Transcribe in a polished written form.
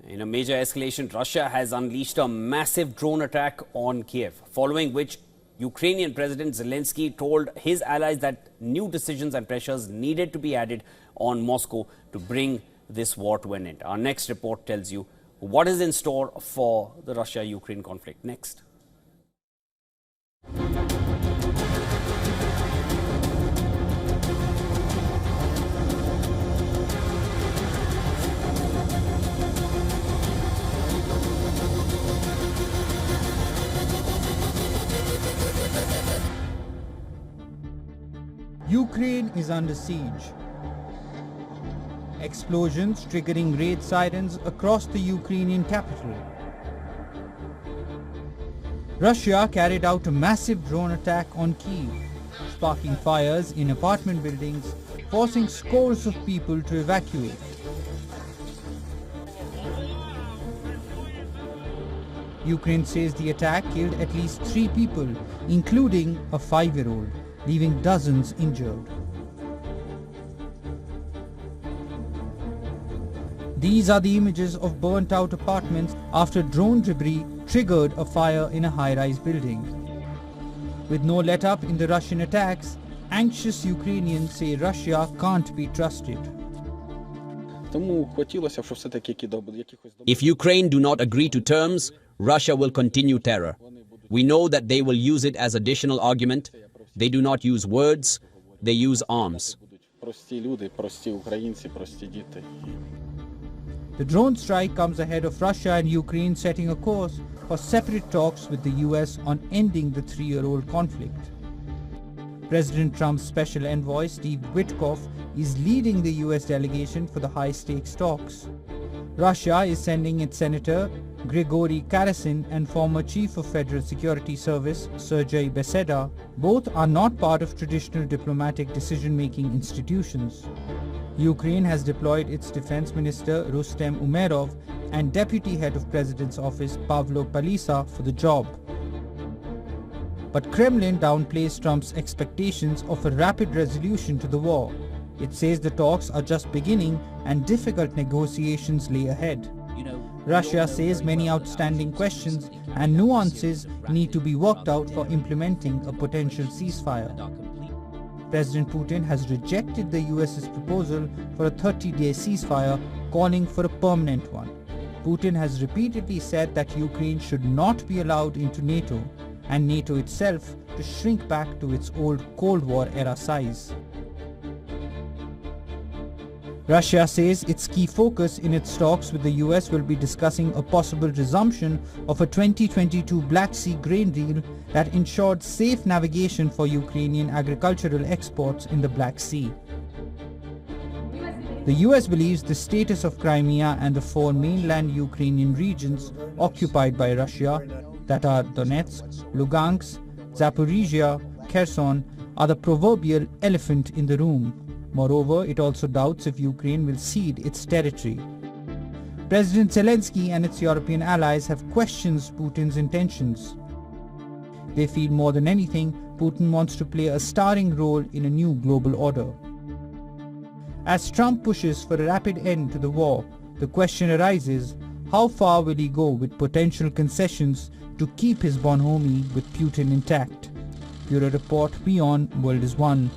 In a major escalation, Russia has unleashed a massive drone attack on Kiev, following which Ukrainian President Zelensky told his allies that new decisions and pressures needed to be added on Moscow to bring this war to an end. Our next report tells you what is in store for the Russia-Ukraine conflict. Next. Ukraine is under siege. Explosions triggering raid sirens across the Ukrainian capital. Russia carried out a massive drone attack on Kyiv, sparking fires in apartment buildings, forcing scores of people to evacuate. Ukraine says the attack killed at least 3 people, including a 5-year-old, leaving dozens injured. These are the images of burnt-out apartments after drone debris triggered a fire in a high-rise building. With no let-up in the Russian attacks, anxious Ukrainians say Russia can't be trusted. If Ukraine do not agree to terms, Russia will continue terror. We know that they will use it as additional argument. They do not use words, they use arms. The drone strike comes ahead of Russia and Ukraine setting a course for separate talks with the US on ending the 3-year-old conflict. President Trump's special envoy Steve Witkoff is leading the US delegation for the high-stakes talks. Russia is sending its Senator Grigory Karasin and former Chief of Federal Security Service Sergei Beseda. Both are not part of traditional diplomatic decision-making institutions. Ukraine has deployed its Defense Minister Rustem Umerov and Deputy Head of President's Office Pavlo Palisa for the job. But Kremlin downplays Trump's expectations of a rapid resolution to the war. It says the talks are just beginning and difficult negotiations lay ahead. Russia says many outstanding questions and nuances need to be worked out for implementing a potential ceasefire. President Putin has rejected the US's proposal for a 30-day ceasefire, calling for a permanent one. Putin has repeatedly said that Ukraine should not be allowed into NATO, and NATO itself to shrink back to its old Cold War-era size. Russia says its key focus in its talks with the US will be discussing a possible resumption of a 2022 Black Sea grain deal that ensured safe navigation for Ukrainian agricultural exports in the Black Sea. The US believes the status of Crimea and the 4 mainland Ukrainian regions occupied by Russia, that are Donetsk, Lugansk, Zaporizhia, Kherson, are the proverbial elephant in the room. Moreover, it also doubts if Ukraine will cede its territory. President Zelensky and its European allies have questioned Putin's intentions. They feel more than anything, Putin wants to play a starring role in a new global order. As Trump pushes for a rapid end to the war, the question arises, how far will he go with potential concessions to keep his bonhomie with Putin intact? Bureau Report, WION World is One.